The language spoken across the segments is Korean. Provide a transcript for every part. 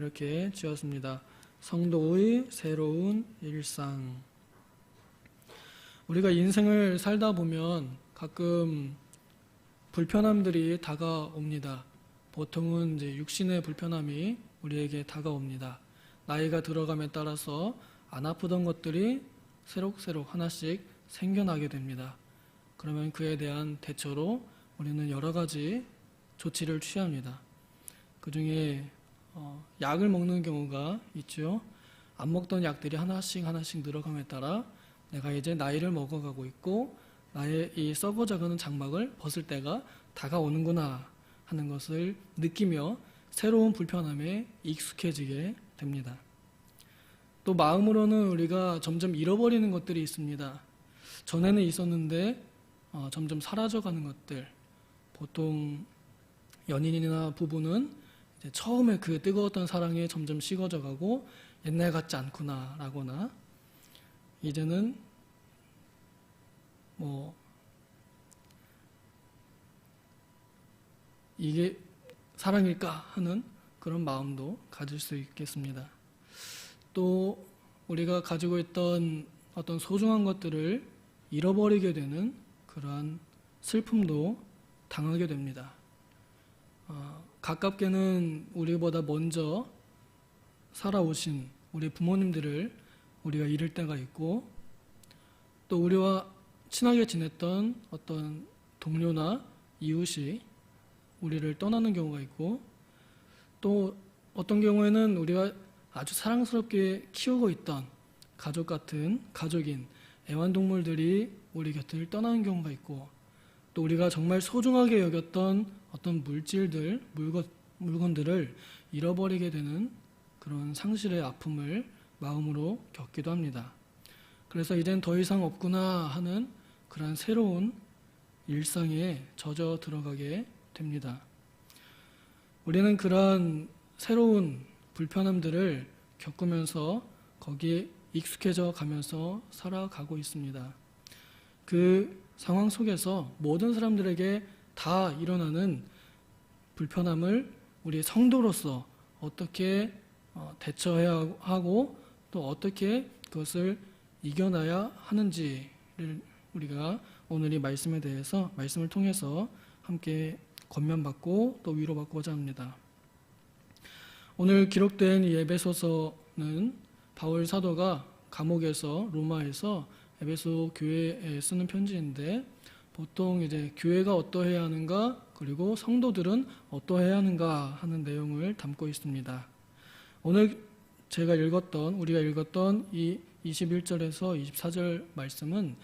이렇게 지었습니다. 성도의 새로운 일상. 우리가 인생을 살다 보면 가끔 불편함들이 다가옵니다. 보통은 이제 육신의 불편함이 우리에게 다가옵니다. 나이가 들어감에 따라서 안 아프던 것들이 새록새록 하나씩 생겨나게 됩니다. 그러면 그에 대한 대처로 우리는 여러 가지 조치를 취합니다. 그 중에 약을 먹는 경우가 있죠. 안 먹던 약들이 하나씩 늘어감에 따라 내가 이제 나이를 먹어가고 있고 나의 이 썩어져가는 장막을 벗을 때가 다가오는구나 하는 것을 느끼며 새로운 불편함에 익숙해지게 됩니다. 또 마음으로는 우리가 점점 잃어버리는 것들이 있습니다. 전에는 있었는데 점점 사라져가는 것들. 보통 연인이나 부부는 이제 처음에 그 뜨거웠던 사랑이 점점 식어져가고 옛날 같지 않구나 라거나 이제는 이게 사랑일까 하는 그런 마음도 가질 수 있겠습니다. 또 우리가 가지고 있던 어떤 소중한 것들을 잃어버리게 되는 그러한 슬픔도 당하게 됩니다. 가깝게는 우리보다 먼저 살아오신 우리 부모님들을 우리가 잃을 때가 있고 또 우리와 친하게 지냈던 어떤 동료나 이웃이 우리를 떠나는 경우가 있고 또 어떤 경우에는 우리가 아주 사랑스럽게 키우고 있던 가족 같은 가족인 애완동물들이 우리 곁을 떠나는 경우가 있고 또 우리가 정말 소중하게 여겼던 어떤 물질들, 물건들을 잃어버리게 되는 그런 상실의 아픔을 마음으로 겪기도 합니다. 그래서 이젠 더 이상 없구나 하는 그런 새로운 일상에 젖어 들어가게 됩니다. 우리는 그러한 새로운 불편함들을 겪으면서 거기에 익숙해져 가면서 살아가고 있습니다. 그 상황 속에서 모든 사람들에게 다 일어나는 불편함을 우리 성도로서 어떻게 대처해야 하고 또 어떻게 그것을 이겨나야 하는지를 우리가 오늘 이 말씀에 대해서 말씀을 통해서 함께 권면받고 또 위로받고자 합니다. 오늘 기록된 이 에베소서는 바울 사도가 감옥에서 로마에서 에베소 교회에 쓰는 편지인데 보통 이제 교회가 어떠해야 하는가 그리고 성도들은 어떠해야 하는가 하는 내용을 담고 있습니다. 오늘 우리가 읽었던 이 21절에서 24절 말씀은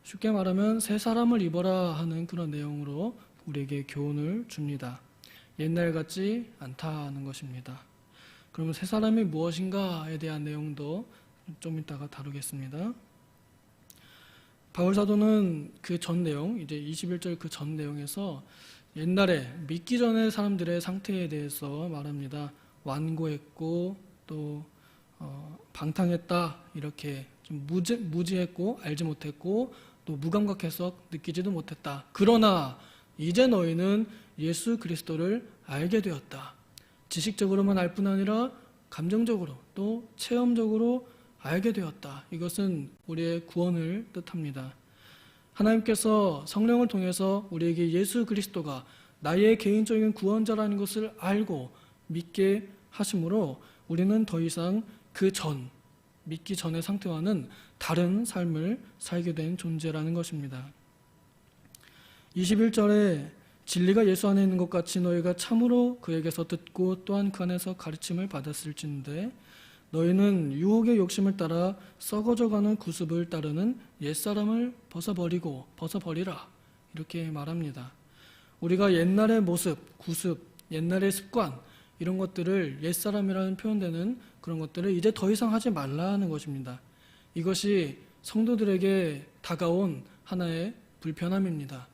쉽게 말하면 새 사람을 입어라 하는 그런 내용으로 우리에게 교훈을 줍니다. 옛날 같지 않다는 것입니다. 그러면 새 사람이 무엇인가에 대한 내용도 좀 이따가 다루겠습니다. 바울 사도는 그 전 내용, 이제 21절 그 전 내용에서 옛날에 믿기 전의 사람들의 상태에 대해서 말합니다. 완고했고 또 방탕했다 이렇게 좀 무지했고 알지 못했고 또 무감각해서 느끼지도 못했다. 그러나 이제 너희는 예수 그리스도를 알게 되었다. 지식적으로만 알 뿐 아니라 감정적으로 또 체험적으로 알게 되었다. 이것은 우리의 구원을 뜻합니다. 하나님께서 성령을 통해서 우리에게 예수 그리스도가 나의 개인적인 구원자라는 것을 알고 믿게 하심으로 우리는 더 이상 믿기 전의 상태와는 다른 삶을 살게 된 존재라는 것입니다. 21절에 진리가 예수 안에 있는 것 같이 너희가 참으로 그에게서 듣고 또한 그 안에서 가르침을 받았을진데 너희는 유혹의 욕심을 따라 썩어져가는 구습을 따르는 옛사람을 벗어버리라 이렇게 말합니다. 우리가 옛날의 모습, 구습, 옛날의 습관 이런 것들을 옛사람이라는 표현되는 그런 것들을 이제 더 이상 하지 말라는 것입니다. 이것이 성도들에게 다가온 하나의 불편함입니다.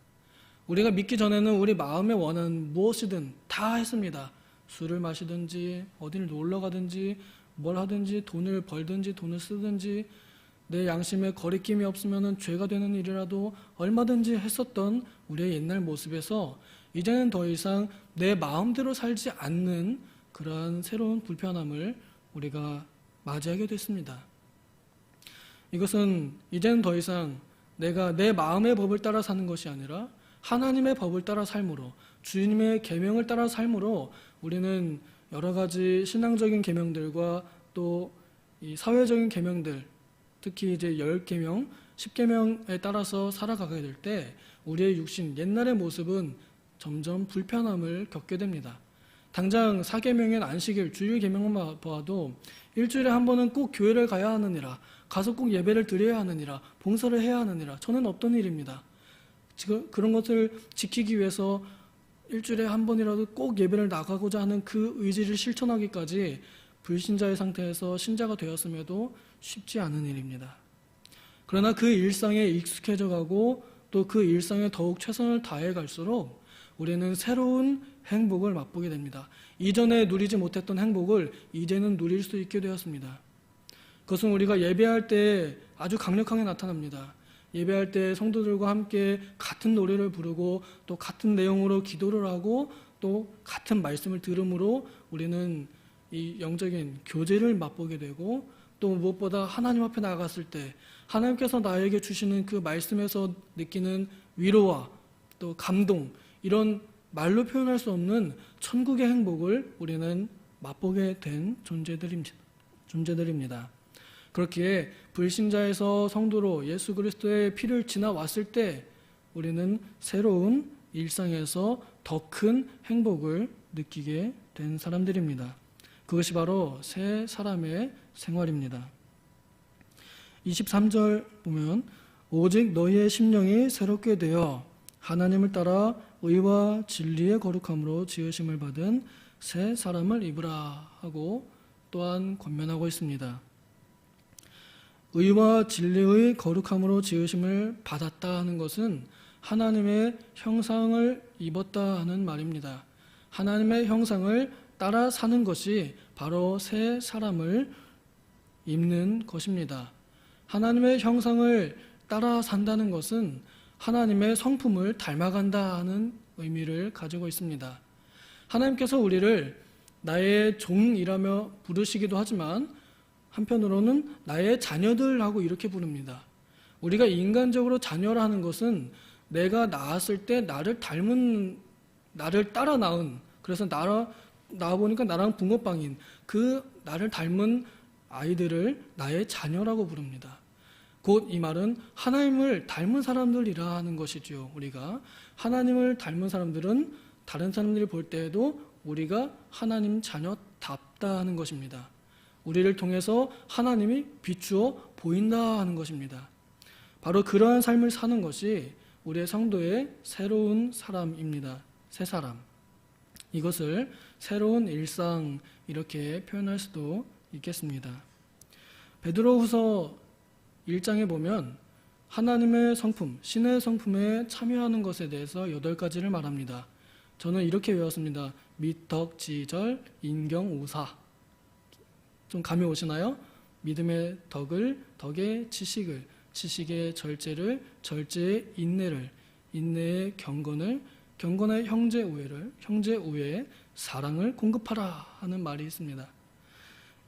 우리가 믿기 전에는 우리 마음에 원하는 무엇이든 다 했습니다. 술을 마시든지 어디를 놀러 가든지 뭘 하든지 돈을 벌든지 돈을 쓰든지 내 양심에 거리낌이 없으면 죄가 되는 일이라도 얼마든지 했었던 우리의 옛날 모습에서 이제는 더 이상 내 마음대로 살지 않는 그러한 새로운 불편함을 우리가 맞이하게 됐습니다. 이것은 이제는 더 이상 내가 내 마음의 법을 따라 사는 것이 아니라 하나님의 법을 따라 삶으로, 주님의 계명을 따라 삶으로 우리는 여러 가지 신앙적인 계명들과 또 이 사회적인 계명들, 특히 이제 10계명, 10계명에 따라서 살아가게 될 때 우리의 육신, 옛날의 모습은 점점 불편함을 겪게 됩니다. 당장 4계명인 안식일, 주일 계명만 보아도 일주일에 한 번은 꼭 교회를 가야 하느니라, 가서 꼭 예배를 드려야 하느니라, 봉사를 해야 하느니라, 저는 없던 일입니다. 지금 그런 것을 지키기 위해서 일주일에 한 번이라도 꼭 예배를 나가고자 하는 그 의지를 실천하기까지 불신자의 상태에서 신자가 되었음에도 쉽지 않은 일입니다. 그러나 그 일상에 익숙해져 가고 또 그 일상에 더욱 최선을 다해 갈수록 우리는 새로운 행복을 맛보게 됩니다. 이전에 누리지 못했던 행복을 이제는 누릴 수 있게 되었습니다. 그것은 우리가 예배할 때 아주 강력하게 나타납니다. 예배할 때 성도들과 함께 같은 노래를 부르고 또 같은 내용으로 기도를 하고 또 같은 말씀을 들음으로 우리는 이 영적인 교제를 맛보게 되고 또 무엇보다 하나님 앞에 나아갔을 때 하나님께서 나에게 주시는 그 말씀에서 느끼는 위로와 또 감동, 이런 말로 표현할 수 없는 천국의 행복을 우리는 맛보게 된 존재들입니다. 그렇기에 불신자에서 성도로 예수 그리스도의 피를 지나왔을 때 우리는 새로운 일상에서 더 큰 행복을 느끼게 된 사람들입니다. 그것이 바로 새 사람의 생활입니다. 23절 보면 오직 너희의 심령이 새롭게 되어 하나님을 따라 의와 진리의 거룩함으로 지으심을 받은 새 사람을 입으라 하고 또한 권면하고 있습니다. 의와 진리의 거룩함으로 지으심을 받았다 하는 것은 하나님의 형상을 입었다 하는 말입니다. 하나님의 형상을 따라 사는 것이 바로 새 사람을 입는 것입니다. 하나님의 형상을 따라 산다는 것은 하나님의 성품을 닮아간다 하는 의미를 가지고 있습니다. 하나님께서 우리를 나의 종이라며 부르시기도 하지만 한편으로는 나의 자녀들하고 이렇게 부릅니다. 우리가 인간적으로 자녀라는 것은 내가 낳았을 때 나를 따라 낳은, 그래서 낳아보니까 나랑 붕어빵인 그 나를 닮은 아이들을 나의 자녀라고 부릅니다. 곧 이 말은 하나님을 닮은 사람들이라는 것이죠. 우리가 하나님을 닮은 사람들은 다른 사람들이 볼 때에도 우리가 하나님 자녀답다 하는 것입니다. 우리를 통해서 하나님이 비추어 보인다 하는 것입니다. 바로 그러한 삶을 사는 것이 우리의 성도의 새로운 사람입니다. 새 사람. 이것을 새로운 일상 이렇게 표현할 수도 있겠습니다. 베드로후서 1장에 보면 하나님의 성품, 신의 성품에 참여하는 것에 대해서 8가지를 말합니다. 저는 이렇게 외웠습니다. 미덕, 지절, 인경, 오사. 좀 감이 오시나요? 믿음의 덕을, 덕의 지식을, 지식의 절제를, 절제의 인내를, 인내의 경건을, 경건의 형제 우애를, 형제 우애의 사랑을 공급하라 하는 말이 있습니다.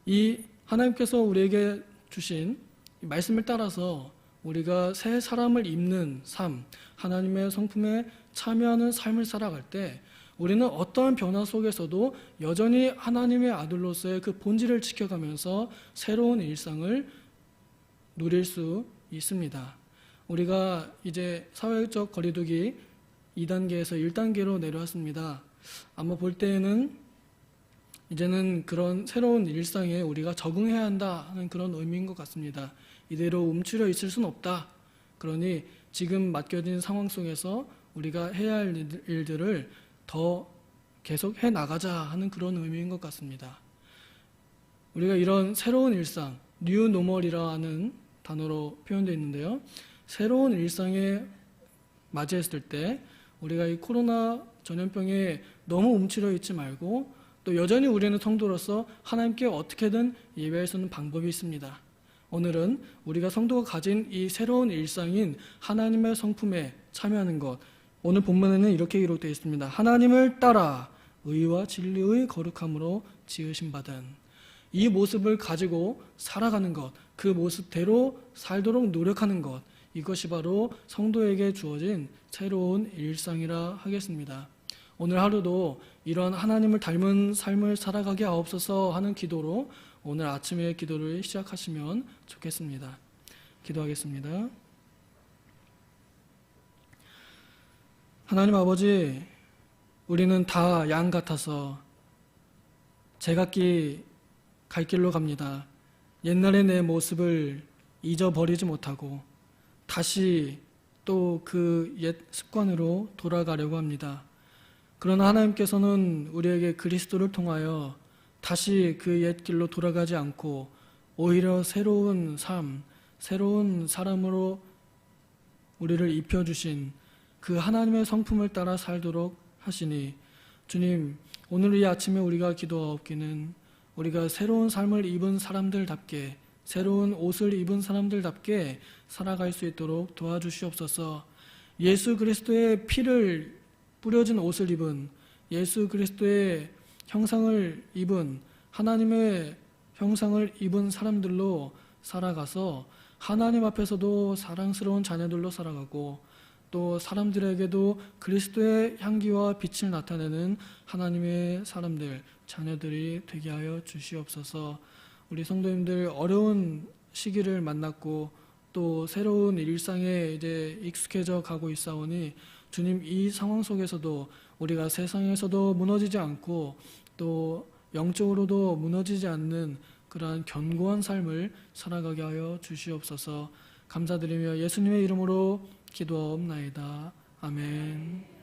이 하나님께서 우리에게 주신 말씀을 따라서 우리가 새 사람을 입는 삶, 하나님의 성품에 참여하는 삶을 살아갈 때 우리는 어떠한 변화 속에서도 여전히 하나님의 아들로서의 그 본질을 지켜가면서 새로운 일상을 누릴 수 있습니다. 우리가 이제 사회적 거리두기 2단계에서 1단계로 내려왔습니다. 아마 볼 때에는 이제는 그런 새로운 일상에 우리가 적응해야 한다 하는 그런 의미인 것 같습니다. 이대로 움츠려 있을 수는 없다. 그러니 지금 맡겨진 상황 속에서 우리가 해야 할 일들을 더 계속 해나가자 하는 그런 의미인 것 같습니다. 우리가 이런 새로운 일상, 뉴 노멀이라는 단어로 표현되어 있는데요. 새로운 일상에 맞이했을 때 우리가 이 코로나 전염병에 너무 움츠려 있지 말고 또 여전히 우리는 성도로서 하나님께 어떻게든 예배할 수 있는 방법이 있습니다. 오늘은 우리가 성도가 가진 이 새로운 일상인 하나님의 성품에 참여하는 것, 오늘 본문에는 이렇게 기록되어 있습니다. 하나님을 따라 의와 진리의 거룩함으로 지으신 바든 이 모습을 가지고 살아가는 것, 그 모습대로 살도록 노력하는 것, 이것이 바로 성도에게 주어진 새로운 일상이라 하겠습니다. 오늘 하루도 이런 하나님을 닮은 삶을 살아가게 하옵소서 하는 기도로 오늘 아침의 기도를 시작하시면 좋겠습니다. 기도하겠습니다. 하나님 아버지, 우리는 다 양 같아서 제각기 갈 길로 갑니다. 옛날의 내 모습을 잊어버리지 못하고 다시 또 그 옛 습관으로 돌아가려고 합니다. 그러나 하나님께서는 우리에게 그리스도를 통하여 다시 그 옛 길로 돌아가지 않고 오히려 새로운 삶, 새로운 사람으로 우리를 입혀주신 그 하나님의 성품을 따라 살도록 하시니 주님, 오늘 이 아침에 우리가 기도하옵기는 우리가 새로운 삶을 입은 사람들답게 새로운 옷을 입은 사람들답게 살아갈 수 있도록 도와주시옵소서. 예수 그리스도의 피를 뿌려진 옷을 입은 예수 그리스도의 형상을 입은 하나님의 형상을 입은 사람들로 살아가서 하나님 앞에서도 사랑스러운 자녀들로 살아가고 또 사람들에게도 그리스도의 향기와 빛을 나타내는 하나님의 사람들, 자녀들이 되게 하여 주시옵소서. 우리 성도님들 어려운 시기를 만났고 또 새로운 일상에 이제 익숙해져 가고 있사오니 주님, 이 상황 속에서도 우리가 세상에서도 무너지지 않고 또 영적으로도 무너지지 않는 그러한 견고한 삶을 살아가게 하여 주시옵소서. 감사드리며 예수님의 이름으로 기도하옵나이다. 아멘.